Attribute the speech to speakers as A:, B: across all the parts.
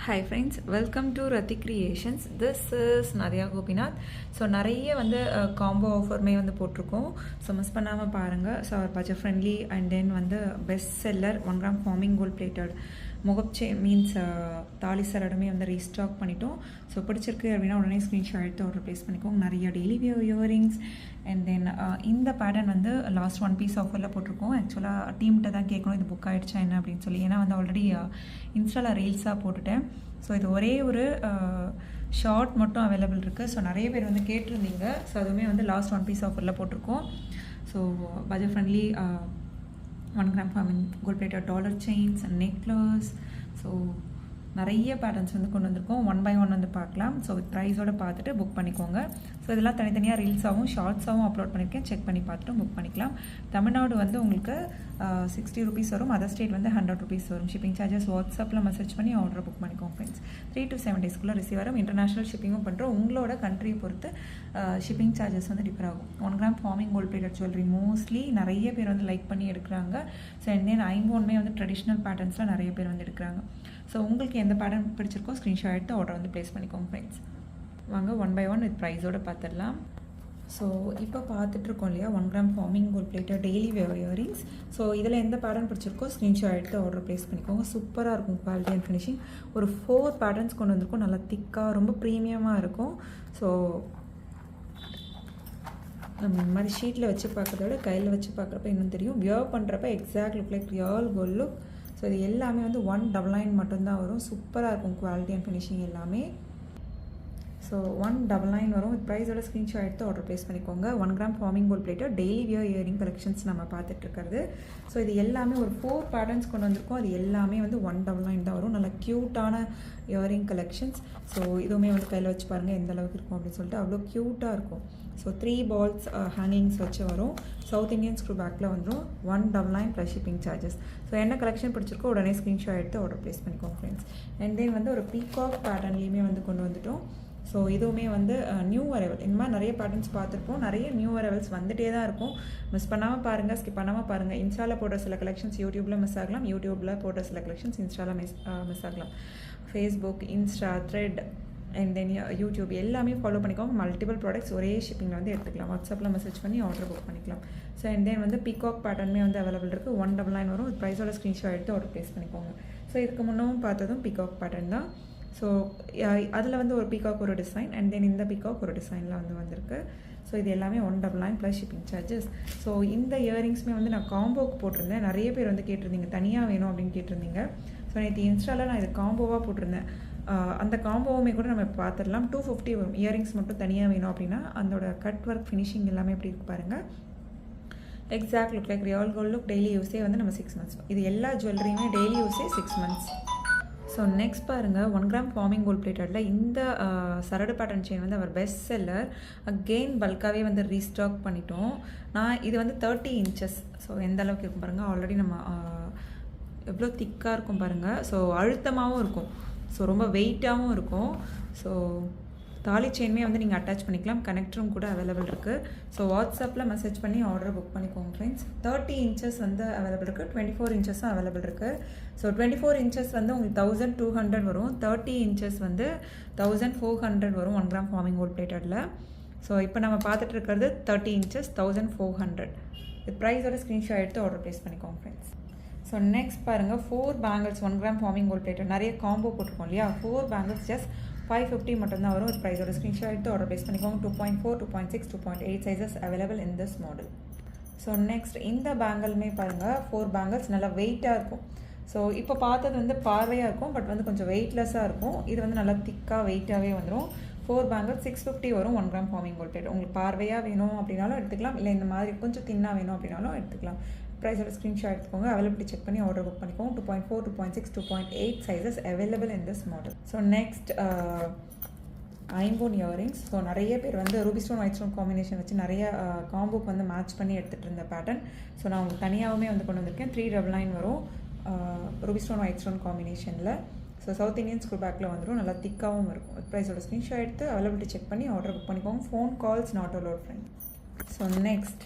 A: Hi friends, welcome to Rati Creations. This is Nadia Gopinath. So நிறைய combo ஆஃபர்மே போட்டிருக்கோம். So miss பண்ணாமல் பாருங்கள். So our budget friendly and then best seller 1 gram forming gold plated முகப்சே means தாலி சரடுமே restock பண்ணிட்டோம். So பிடிச்சிருக்கு அப்படின்னா உடனே ஸ்க்ரீன்ஷாட் எடுத்து ஆர்டர் ப்ளேஸ் பண்ணிக்கோங்க. நிறைய daily wear earrings and then இந்த பேட்டர்ன் லாஸ்ட் 1 பீஸ் ஆஃபரில் போட்டிருக்கோம். ஆக்சுவலாக டீம்கிட்ட தான் கேட்கணும் இது புக் ஆகிடுச்சா என்ன அப்படின்னு சொல்லி. ஏன்னா ஆல்ரெடி இன்ஸ்டாவில் ரீல்ஸாக போட்டுட்டேன். ஸோ இது ஒரே ஒரு ஷார்ட் மட்டும் அவைலபிள் இருக்குது. ஸோ நிறைய பேர் கேட்டிருந்தீங்க. ஸோ அதுவுமே லாஸ்ட் 1 பீஸ் ஆஃபரில் போட்டிருக்கோம். So budget friendly 1 gram forming gold plated dollar chains and necklace. So நிறைய பேட்டர்ன்ஸ் கொண்டு வந்திருக்கோம். 1 by 1 பார்க்கலாம். ஸோ ப்ரைஸோடு பார்த்துட்டு புக் பண்ணிக்கோங்க. ஸோ இதெல்லாம் தனித்தனியாக ரீல்ஸாகவும் ஷார்ட்ஸாகவும் அப்லோட் பண்ணியிருக்கேன். செக் பண்ணி பார்த்துட்டு புக் பண்ணிக்கலாம். தமிழ்நாடு உங்களுக்கு 60 rupees வரும். அதர் ஸ்டேட் 100 rupees வரும். ஷிப்பிங் சார்ஜஸ் வாட்ஸ்அப்பில் மெசேஜ் பண்ணி ஆர்டர் புக் பண்ணிக்கோங்க ஃப்ரெண்ட்ஸ். 3 to 7 daysக்குள்ளே ரிசீவ் ஆகும். இன்டர்நேஷனல் ஷிப்பிங்கும் பண்ணுறோம். உங்களோட கண்ட்ரியை பொறுத்து ஷிப்பிங் சார்ஜஸ் டிஃபர் ஆகும். 1 gram forming gold plated jewellery mostly நிறைய பேர் லைக் பண்ணி எடுக்கிறாங்க. ஸோ அண்ட் தென் ஐம்போன்மே ட்ரெடிஷ்னல் பேட்டர்ன்ஸில் நிறைய பேர் எடுக்கிறாங்க. ஸோ உங்களுக்கு எந்த பேட்டர்ன் பிடிச்சிருக்கோ ஸ்க்ரீன்ஷாட் எடுத்து ஆர்டர் ப்ளேஸ் பண்ணிக்கோங்க ஃப்ரெண்ட்ஸ். வாங்க 1 by 1 வித் ப்ரைஸோடு பார்த்துடலாம். ஸோ இப்போ பார்த்துட்ருக்கோம் இல்லையா 1 gram forming gold plated daily wear earrings. So இதில் எந்த பேட்டர்ன் பிடிச்சிருக்கோ ஸ்க்ரீன்ஷாட் எடுத்து ஆர்டர் ப்ளேஸ் பண்ணிக்கோங்க. சூப்பராக இருக்கும் குவாலிட்டி அண்ட் ஃபினிஷிங். ஒரு 4 பேட்டர்ன்ஸ் கொண்டு வந்திருக்கும். நல்லா திக்காக ரொம்ப ப்ரீமியமாக இருக்கும். ஸோ நம்ம இந்த மாதிரி ஷீட்டில் வச்சு பார்க்குறத விட கையில் வச்சு பார்க்குறப்ப இன்னும் தெரியும். வியர் பண்ணுறப்ப exact look like real gold look. So இது எல்லாமே 199 மட்டும்தான் வரும். சூப்பராக இருக்கும் குவாலிட்டி அண்ட் ஃபினிஷிங் எல்லாமே. ஸோ 199 வரும். வித் ப்ரைஸோட ஸ்க்ரீன்ஷாட் எடுத்து ஆர்டர் ப்ளேஸ் பண்ணிக்கோங்க. 1 gram forming gold plated daily wear earring collections நம்ம பார்த்துட்ருக்கிறது. ஸோ இது எல்லாமே ஒரு 4 பேட்டர்ன்ஸ் கொண்டு வந்திருக்கோம். அது எல்லாமே 199 தான் வரும். நல்ல க்யூட்டான இயரிங் கலெக்ஷன்ஸ். ஸோ இதுவுமே கையில் வச்சு பாருங்கள் எந்த அளவுக்கு இருக்கும் அப்படின்னு சொல்லிட்டு. அவ்வளோ க்யூட்டாக இருக்கும். ஸோ 3 balls ஹேங்கிங்ஸ் வச்சு வரும். சவுத் இந்தியன் ஸ்க்ரூ பேக்கில் வந்துடும். 199 ப்ளஸ் ஷிப்பிங் சார்ஜஸ். ஸோ என்ன கலெக்ஷன் பிடிச்சிருக்கோ உடனே ஸ்க்ரீன்ஷாட் எடுத்து ஆர்டர் ப்ளேஸ் பண்ணிக்கோங்க ஃப்ரெண்ட்ஸ். அண்ட் தென் ஒரு பீகாக் பேட்டர்ன்லேயுமே கொண்டு வந்துட்டோம். ஸோ இதுவுமே நியூ அரைவல். இந்த மாதிரி நிறைய பேட்டர்ன்ஸ் பார்த்துருப்போம். நிறைய நியூ அரைவல்ஸ் வந்துகிட்டே தான் இருக்கும். மிஸ் பண்ணாமல் பாருங்கள், ஸ்கிப் பண்ணாமல் பாருங்கள். இன்ஸ்டாவில் போடுற சில கலெக்ஷன்ஸ் யூடியூப்பில் மிஸ் ஆகலாம். யூடியூப்பில் போடுற சில கலெக்ஷன்ஸ் இன்ஸ்டாவில் மிஸ் ஆகலாம். Facebook, Insta, thread and then YouTube எல்லாமே ஃபாலோ பண்ணிக்கோங்க. மல்டிபிள் ப்ராடக்ட்ஸ் ஒரே ஷிப்பிங்கில் எடுத்துக்கலாம். வாட்ஸ்அப்பில் மெசேஜ் பண்ணி ஆர்டர் புக் பண்ணிக்கலாம். ஸோ அண்ட் தென் பீகாக் பேட்டர்னுமே அவைலபிள் இருக்குது. 199 வரும். வித் ப்ரைஸோட ஸ்க்ரீன்ஷாட் எடுத்து ஆர்டர் ப்ளேஸ் பண்ணிக்கோங்க. ஸோ இதுக்கு முன்னவும் பார்த்ததும் பீகாக் பேட்டர்ன் தான். ஸோ அதில் ஒரு பீகாக் ஒரு டிசைன் அண்ட் தென் இந்த பீகாக் ஒரு டிசைனில் வந்திருக்கு. ஸோ இது எல்லாமே 199 ப்ளஸ் ஷிப்பிங் சார்ஜஸ். ஸோ இந்த இயரிங்ஸுமே நான் காம்போவுக்கு போட்டிருந்தேன். நிறைய பேர் கேட்டிருந்தீங்க தனியாக வேணும் அப்படின்னு கேட்டிருந்தீங்க. ஸோ நேற்று இன்ஸ்டாவில் நான் இது காம்போவாக போட்டிருந்தேன். அந்த காம்போவுமே கூட நம்ம பார்த்துடலாம். 250 வரும். இயரிங்ஸ் மட்டும் தனியாக வேணும் அப்படின்னா அதோட கட் ஒர்க் ஃபினிஷிங் எல்லாமே எப்படி இருக்கு பாருங்கள். Exact look like real gold look. Daily யூஸே நம்ம 6 months. இது எல்லா ஜுவல்லரியுமே டெய்லி யூஸே 6 months. ஸோ நெக்ஸ்ட் பாருங்கள் 1 கிராம் ஃபார்மிங் கோல்ட் பிளேட்டடில் இந்த சரடு பேட்டர்ன் செயின் அவர் பெஸ்ட் செல்லர். அகெயின் பல்காகவே ரீஸ்டாக் பண்ணிட்டோம். நான் இது 30 inches. ஸோ எந்த அளவுக்கு இருக்கும் பாருங்கள். ஆல்ரெடி நம்ம எவ்வளோ திக்காக இருக்கும் பாருங்கள். ஸோ அழுத்தமாகவும் இருக்கும். ஸோ ரொம்ப வெயிட்டாகவும் இருக்கும். ஸோ தாலி செயினுமே நீங்கள் அட்டாச் பண்ணிக்கலாம். கனெக்டரும் கூட அவைலபிள் இருக்குது. ஸோ வாட்ஸ்அப்பில் மெசேஜ் பண்ணி ஆர்டர் புக் பண்ணிக்கோங்க ஃப்ரெண்ட்ஸ். 30 inches அவைலபிள் இருக்குது. 24 inches அவைலபிள் இருக்குது. ஸோ 24 inches உங்களுக்கு 1200 வரும். 30 inches 1400 வரும் 1 கிராம் ஃபார்மிங் கோல்ட் பிளேட்டடில். ஸோ இப்போ நம்ம பார்த்துட்டு இருக்கிறது 30 inches 1400. இது ப்ரைஸோட ஸ்க்ரீன்ஷாட் எடுத்து ஆர்டர் ப்ளேஸ் பண்ணிக்கோங்க ஃப்ரெண்ட்ஸ். ஸோ நெக்ஸ்ட் பாருங்கள் 4 bangles 1 gram forming gold plated. நிறைய காம்போ போட்டிருக்கோம் இல்லையா. 4 bangles ஜஸ்ட் 550 மட்டும்தான் வரும். ஒரு ப்ரைஸோட ஸ்க்ரீன்ஷாட் எடுத்து ஆர்டர் ப்ளேஸ் பண்ணிக்கோங்க. 2.4, 2.6, 2.8 sizes available in this model. So next இந்த பேங்கிளுமே பாருங்கள் 4 bangles நல்லா வெயிட்டாக இருக்கும். ஸோ இப்போ பார்த்தது பார்வையாக இருக்கும். பட் கொஞ்சம் வெயிட்லெஸ்ஸாக இருக்கும். இது நல்லா திக்காக வெயிட்டாகவே வந்துடும். 4 bangles 650 வரும் 1 கிராம் ஃபார்மிங் கோல்ட் பிளேட்டட். உங்களுக்கு பார்வையாக வேணும் அப்படின்னாலும் எடுத்துக்கலாம். இல்லை இந்த மாதிரி கொஞ்சம் தின்னாக வேணும் அப்படின்னாலும் எடுத்துக்கலாம். ப்ரைஸோட ஸ்க்ரீன்ஷாட் எடுத்துக்கோங்க. அவைலபிலிட்டி செக் பண்ணி ஆர்டர் புக் பண்ணிக்கோங்க. 2.4, 2.6, 2.8 sizes available in this model. So next ஐம்போன் இயரிங்ஸ். ஸோ நிறைய பேர் ruby stone white stone combination வச்சு நிறைய காம்போக்கு மேட்ச் பண்ணி எடுத்துகிட்டு இருந்த பேட்டர்ன். ஸோ நான் உங்களுக்கு தனியாகவுமே கொண்டு வந்திருக்கேன். 399 வரும் ரூபி ஸ்டோன் ஒயிட் ஸ்டோன் காம்பினேஷனில். ஸோ சவுத் இந்தியன் ஸ்க்ரூ பேக்கில் வந்துடும். நல்லா திக்காகவும் இருக்கும். ப்ரைஸோட ஸ்க்ரீன்ஷாட் எடுத்து அவைலபிலிட்டி செக் பண்ணி ஆர்டர் புக் பண்ணிக்கோங்க. Phone calls not allowed friend. So next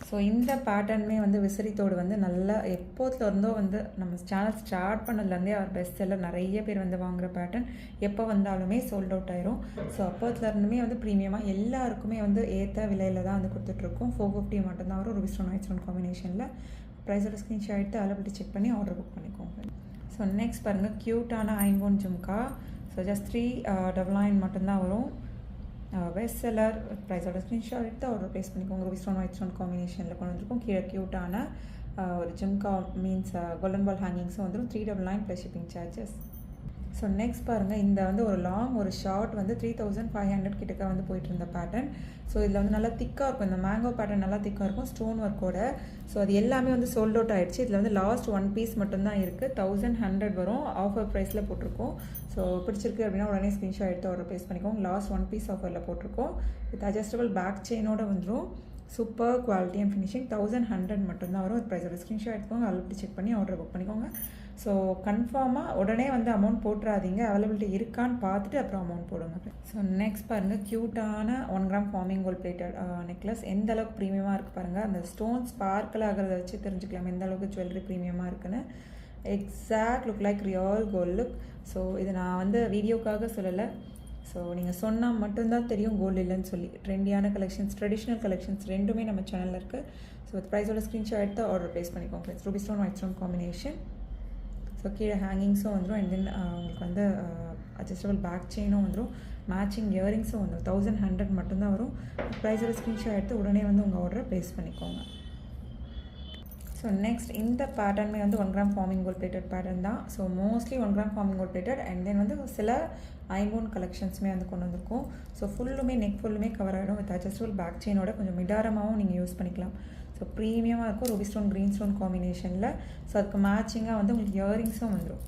A: so இந்த பேட்டர்னுமே வந்து விசிறித்தோடு வந்து நல்லா எப்போதுல இருந்தோ வந்து நம்ம சேனல் ஸ்டார்ட் பண்ணதுலேருந்தே அவர் பெஸ்ட் செல்லர், நிறைய பேர் வந்து வாங்குகிற பேட்டர்ன், எப்போ வந்தாலுமே சோல்ட் அவுட் ஆயிரும். ஸோ அப்போதுலேருந்துமே வந்து ப்ரீமியமாக எல்லாருக்குமே வந்து ஏற்ற விலையில் தான் வந்து கொடுத்துட்ருக்கோம். 450 மட்டும்தான் வரும். ரூபி ஸ்டோன் ஒயிட் ஸ்டோன் காம்பினேஷனில். ப்ரைஸோட ஸ்க்ரீன்ஷாட் எடுத்து அவைலபிலிட்டி செக் பண்ணி ஆர்டர் புக் பண்ணிக்கோங்க. ஸோ நெக்ஸ்ட் பாருங்கள், க்யூட்டான ஐம்போன் ஜும்கா. ஸோ ஜஸ்ட் 399 மட்டும்தான் வரும். Best seller. ப்ரைஸோட ஸ்க்ரீன்ஷாட் எடுத்து ஆர்டர் ப்ளேஸ் பண்ணிக்கோங்க. ரூபி ஸ்டோன் ஒயிட் ஸ்டோன் காம்பினேஷனில் கொண்டு வந்திருக்கோம். கீழே க்யூட்டான ஒரு ஜிம்கா மீன்ஸ் கோல்டன் பால் ஹேங்கிங்ஸும் வந்துடும். 399 plus shipping charges. So next பாருங்கள், இந்த வந்து ஒரு லாங் ஒரு ஷார்ட் வந்து 3500 கிட்டக்க வந்து போயிட்டு இருந்த பேட்டர்ன். ஸோ இதில் வந்து நல்லா திக்காக இருக்கும். இந்த மேங்கோ பேட்டர்ன் நல்லா திக்காக இருக்கும், ஸ்டோன் ஒர்க்கோட. ஸோ அது எல்லாமே வந்து சோல்ட் அவுட் ஆகிடுச்சு. இதில் வந்து லாஸ்ட் 1 பீஸ் மட்டும்தான் இருக்குது. 1100 வரும். ஆஃபர் ப்ரைஸில் போட்டிருக்கோம். ஸோ பிடிச்சிருக்கு அப்படின்னா உடனே ஸ்க்ரீன்ஷாட் எடுத்து ஆர்டர் ப்ளேஸ் பண்ணிக்கோங்க. லாஸ்ட் 1 பீஸ் ஆஃபரில் போட்டிருக்கோம். வித் அட்ஜஸ்டபிள் பேக் செயினோட வந்துடும். Super quality and finishing. 1100 மட்டும்தான் வரும். ஒரு ப்ரைஸோட ஸ்க்ரீன்ஷாட் எடுத்துக்கோங்க. அவைலபிலிட்டி செக் பண்ணி ஆர்டர் புக் பண்ணிக்கோங்க. ஸோ கன்ஃபார்மாக உடனே வந்து அமௌண்ட் போட்டுறாதீங்க. அவைலபிலிட்டி இருக்கான்னு பார்த்துட்டு அப்புறம் அமௌண்ட் போடுங்க. ஸோ நெக்ஸ்ட் பாருங்கள், க்யூட்டான 1 gram forming gold plated necklace. எந்த அளவுக்கு ப்ரீமியமாக இருக்குது பாருங்கள். அந்த ஸ்டோன் ஸ்பார்க்கிள் ஆகிறத வச்சு தெரிஞ்சுக்கலாம் எந்த அளவுக்கு ஜுவல்லரி ப்ரீமியமாக இருக்குன்னு. Exact look like real gold look. So இது நான் வந்து வீடியோக்காக சொல்லலை. ஸோ நீங்கள் சொன்னால் மட்டும்தான் தெரியும் கோல்டு இல்லைன்னு சொல்லி. ட்ரெண்டியான கலெக்ஷன்ஸ், ட்ரெடிஷ்னல் கலெக்ஷன்ஸ் ரெண்டுமே நம்ம சேனலில் இருக்குது. ஸோ ப்ரைஸோட ஸ்க்ரீன்ஷாட் எடுத்து ஆர்டர் ப்ளேஸ் பண்ணிக்கோங்க friends. Ruby stone white stone combination. So கீழே ஹேங்கிங்ஸும் வந்துடும். அண்ட் தென் உங்களுக்கு வந்து அட்ஜஸ்டபிள் பேக் செயினும் வந்துடும். மேட்சிங் இயரிங்ஸும் வந்துடும். 1100 மட்டும்தான் வரும். ப்ரைஸோட ஸ்க்ரீன்ஷாட் எடுத்து உடனே வந்து உங்கள் ஆர்டரை ப்ளேஸ் பண்ணிக்கோங்க. ஸோ நெக்ஸ்ட் இந்த பேட்டர்னுமே வந்து 1 gram forming gold plated pattern தான். So mostly 1 gram forming gold plated. And then வந்து சில ஐம்போன் கலெக்ஷன்ஸுமே வந்து கொண்டு வந்திருக்கும். ஸோ ஃபுல்லுமே நெக் ஃபுல்லுமே கவர் ஆகிடும். வித் அட்ஜஸ்டபிள் பேக் செயினோட கொஞ்சம் மிடாரமாகவும் நீங்கள் யூஸ் பண்ணிக்கலாம். ஸோ ப்ரீமியமாக இருக்கும். ரூபி ஸ்டோன் க்ரீன் ஸ்டோன் காம்பினேஷனில். ஸோ அதுக்கு மேட்சிங்காக வந்து உங்களுக்கு இயரிங்ஸும் வந்துடும்.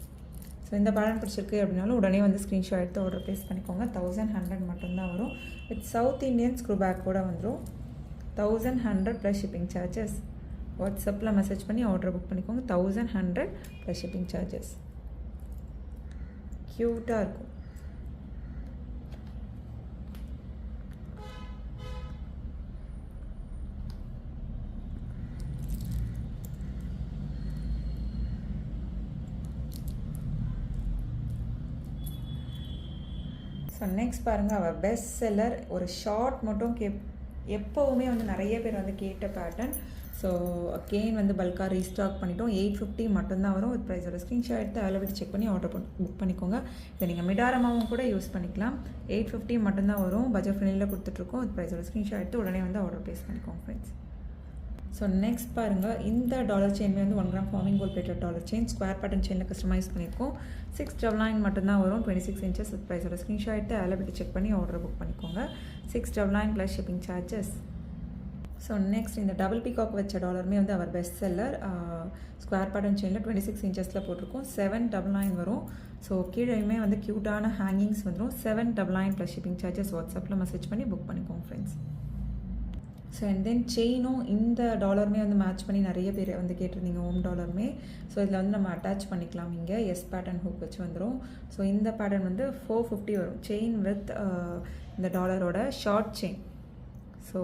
A: ஸோ இந்த பேட்டர்ன் பிடிச்சிருக்கு அப்படின்னாலும் உடனே வந்து ஸ்க்ரீன்ஷாட் எடுத்து ஆர்டர் ப்ளேஸ் பண்ணிக்கோங்க. 1100 மட்டும்தான் வரும். With South Indian screw back கூட வந்துடும். 1100 ப்ளஸ் ஷிப்பிங் சார்ஜஸ். வாட்ஸ்அப்பில் மெசேஜ் பண்ணி ஆர்டர் புக் பண்ணிக்கோங்க. 1100 ப்ளஸ் ஷிப்பிங் சார்ஜஸ். க்யூட்டாக இருக்கும். ஸோ நெக்ஸ்ட் பாருங்கள், அவர் பெஸ்ட் செல்லர். ஒரு ஷார்ட் மட்டும் எப்போவுமே வந்து நிறைய பேர் வந்து கேட்ட பேட்டர்ன். ஸோ அகெயின் வந்து பல்காக ரீஸ்டாக் பண்ணிட்டோம். 850 மட்டும்தான் வரும். வித் ப்ரைஸோட ஸ்க்ரீன்ஷாட் எடுத்து அவைலபிலிட்டி செக் பண்ணி ஆர்டர் புக் பண்ணிக்கோங்க. இதை நீங்கள் மிடாரமாகவும் கூட யூஸ் பண்ணிக்கலாம். 850 மட்டும்தான் வரும். பட்ஜெட் ஃப்ரெண்ட்லியில் கொடுத்துட்ருக்கோம். வித் ப்ரைஸோட ஸ்க்ரீன்ஷாட் எடுத்து உடனே வந்து ஆர்டர் ப்ளேஸ் பண்ணிக்கோங்க ஃப்ரெண்ட்ஸ். ஸோ நெக்ஸ்ட் பாருங்கள், இந்த டாலர் செயின்மே வந்து 1 gram forming gold plated dollar chain. Square pattern செயினில் கஸ்டமைஸ் பண்ணியிருக்கோம். 699 மட்டும்தான் வரும். 26 inches. வித் ப்ரைஸோட ஸ்க்ரீன்ஷாட் எடுத்து அவைலபிலிட்டி செக் பண்ணி ஆர்டர் புக் பண்ணிக்கோங்க. 699 plus shipping charges. So next இந்த டபுள் பீகாக் வச்ச டாலருமே வந்து our best seller. Square pattern செயினில் 26 inches போட்டிருக்கோம். 799 வரும். ஸோ கீழேயுமே வந்து க்யூட்டான ஹேங்கிங்ஸ் வந்துடும். 799 ப்ளஸ் ஷிப்பிங் சார்ஜஸ். வாட்ஸ்அப்பில் மெசேஜ் பண்ணி புக் பண்ணிக்கோங்க ஃப்ரெண்ட்ஸ். ஸோ அண்ட் தென் செயினும் இந்த டாலருமே வந்து மேட்ச் பண்ணி நிறைய பேர் வந்து கேட்டிருந்தீங்க. ஹோம் டாலருமே. ஸோ இதில் வந்து நம்ம அட்டாச் பண்ணிக்கலாம். இங்கே எஸ் பேட்டர்ன் ஹூக் வச்சு வந்துடும். ஸோ இந்த பேட்டர்ன் வந்து 450 வரும். செயின் வித் இந்த டாலரோட short chain. So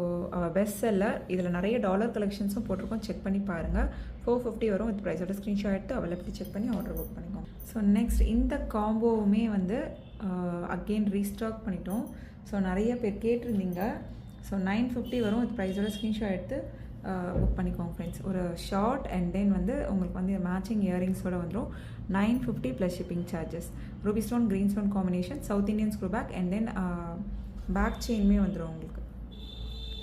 A: best seller. இதில் நிறைய டாலர் கலெக்ஷன்ஸும் போட்டிருக்கோம். செக் பண்ணி பாருங்கள். 450 வரும். வித் ப்ரைஸோட ஸ்க்ரீன்ஷாட் எடுத்து அவைலபிலிட்டி செக் பண்ணி ஆர்டர் புக் பண்ணிக்கோங்க. ஸோ நெக்ஸ்ட் இந்த காம்போவுமே வந்து அகெயின் ரீஸ்டாக் பண்ணிட்டோம். ஸோ நிறைய பேர் கேட்டிருந்தீங்க. ஸோ 950 வரும். வித் ப்ரைஸோட ஸ்க்ரீன்ஷாட் எடுத்து புக் பண்ணிக்கோங்க ஃப்ரெண்ட்ஸ். ஒரு ஷார்ட் அண்ட் தென் வந்து உங்களுக்கு வந்து மேட்சிங் இயரிங்ஸோடு வந்துடும். 950 plus shipping charges. Ruby stone green stone combination. South Indian screw back and then back செயின்மே வந்துடும் உங்களுக்கு.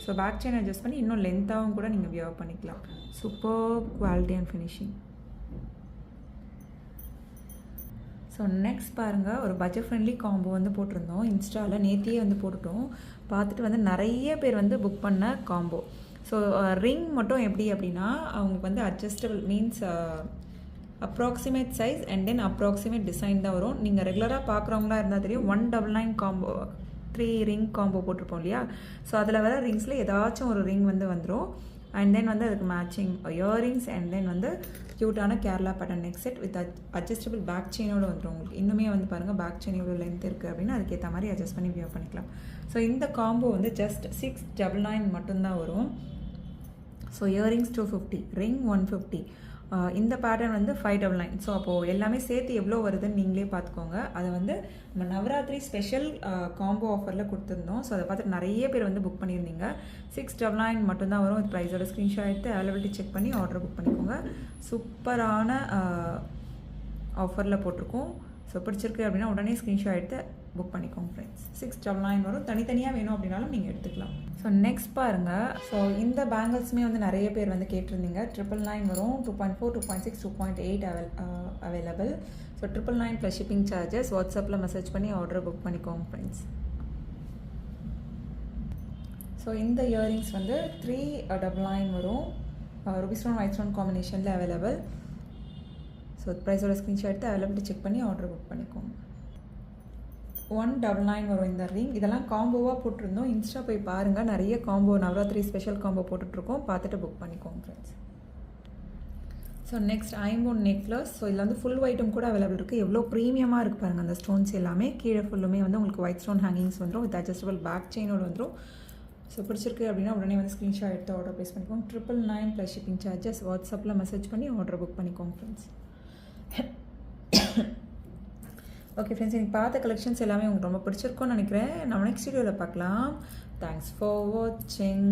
A: ஸோ பேக் செயின் அட்ஜஸ்ட் பண்ணி இன்னும் லென்த்தாகவும் கூட நீங்கள் வியர் பண்ணிக்கலாம். Super quality and finishing. So next பாருங்கள், ஒரு பட்ஜெட் ஃப்ரெண்ட்லி காம்போ வந்து போட்டிருந்தோம். இன்ஸ்டாவில் நேத்தியே வந்து போட்டுட்டோம். பார்த்துட்டு வந்து நிறைய பேர் வந்து புக் பண்ண காம்போ. ஸோ ரிங் மட்டும் எப்படி அப்படின்னா அவங்களுக்கு வந்து adjustable means approximate size and then approximate design தான் வரும். நீங்கள் ரெகுலராக பார்க்குறவங்களா இருந்தால் தெரியும். 199 காம்போ 3 ரிங் காம்போ போட்டிருப்போம் இல்லையா. ஸோ அதில் வர ரிங்ஸில் ஏதாச்சும் ஒரு ரிங் வந்து வந்துடும். அண்ட் தென் வந்து அதுக்கு மேட்சிங் இயரிங்ஸ் அண்ட் தென் வந்து க்யூட்டான Kerala pattern neck set with adjustable back செயினோடு வந்துடும் உங்களுக்கு. இன்னுமே வந்து பாருங்கள் பேக் செயின் எவ்வளோ லென்த் இருக்குது அப்படின்னா அதுக்கேற்ற மாதிரி அட்ஜஸ்ட் பண்ணி வியர் பண்ணிக்கலாம். ஸோ இந்த காம்போ வந்து ஜஸ்ட் 699 மட்டும்தான் வரும். So earrings 250, ring 150. இந்த பேட்டர்ன் வந்து 599. ஸோ அப்போது எல்லாமே சேர்த்து எவ்வளோ வருதுன்னு நீங்களே பார்த்துக்கோங்க. அதை வந்து நம்ம நவராத்திரி ஸ்பெஷல் காம்போ ஆஃபரில் கொடுத்துருந்தோம். ஸோ அதை பார்த்துட்டு நிறைய பேர் வந்து புக் பண்ணியிருந்தீங்க. 699 மட்டும்தான் வரும். இது ப்ரைஸோட ஸ்க்ரீன்ஷாட் எடுத்து அவைலபிலிட்டி செக் பண்ணி ஆர்டர் புக் பண்ணிக்கோங்க. சூப்பரான ஆஃபரில் போட்டிருக்கோம். ஸோ பிடிச்சிருக்கு அப்படின்னா உடனே ஸ்க்ரீன்ஷாட் எடுத்து புக் பண்ணிக்கோங்க ஃப்ரெண்ட்ஸ். 699 வரும். தனித்தனியாக வேணும் அப்படின்னாலும் நீங்கள் எடுத்துக்கலாம். ஸோ நெக்ஸ்ட் பாருங்கள். ஸோ இந்த பேங்கிள்ஸுமே வந்து நிறைய பேர் வந்து கேட்டிருந்தீங்க. 999 வரும். 2.4, 2.6, 2.8 available. So 999 plus shipping charges. வாட்ஸ்அப்பில் மெசேஜ் பண்ணி ஆர்டர் புக் பண்ணிக்கோங்க ஃப்ரெண்ட்ஸ். ஸோ இந்த இயரிங்ஸ் வந்து 399 வரும். ரூபி ஸ்டோன் ஒயிட் ஸ்டோன் காம்பினேஷனில் அவைலபிள். ஸோ ப்ரைஸோட ஸ்க்ரீன்ஷாட் எடுத்து அவைலபிலிட்டி செக் பண்ணி ஆர்டர் புக் பண்ணிக்கோங்க. 199 வரும் இந்த ரிங். இதெல்லாம் காம்போவாக போட்டிருந்தோம். இன்ஸ்டா போய் பாருங்கள், நிறைய காம்போ நவராத்திரி ஸ்பெஷல் காம்போ போட்டுட்ருக்கோம். பார்த்துட்டு புக் பண்ணிக்கோங்க ஃப்ரெண்ட்ஸ். ஸோ நெக்ஸ்ட் ஐம்பொன் நெக்லஸ். ஸோ இதில் வந்து ஃபுல் ஒயிட்டும் கூட அவைலபிள் இருக்குது. எவ்வளோ ப்ரீமியமாக இருக்குது பாருங்கள் அந்த ஸ்டோன்ஸ் எல்லாமே. கீழே ஃபுல்லுமே வந்து உங்களுக்கு ஒயிட் ஸ்டோன் ஹேங்கிங்ஸ் வந்துடும். வித் அட்ஜஸ்டபிள் பேக் செயினோடு வந்துடும். ஸோ பிடிச்சிருக்கு அப்படின்னா உடனே வந்து ஸ்க்ரீன்ஷாட் எடுத்து ஆர்டர் ப்ளேஸ் பண்ணிக்கோங்க. 999 ப்ளஸ் ஷிப்பிங் சார்ஜஸ். வாட்ஸ்அப்பில் மெசேஜ் பண்ணி ஆர்டர் புக் பண்ணிக்கோங்க ஃப்ரெண்ட்ஸ். ஓகே ஃப்ரெண்ட்ஸ், எனக்கு பார்த்த கலெக்ஷன்ஸ் எல்லாமே உங்களுக்கு ரொம்ப பிடிச்சிருக்கும்னு நினைக்கிறேன். நம்ம நெக்ஸ்ட் வீடியோவில் பார்க்கலாம். தேங்க்ஸ் ஃபார் வாட்சிங்.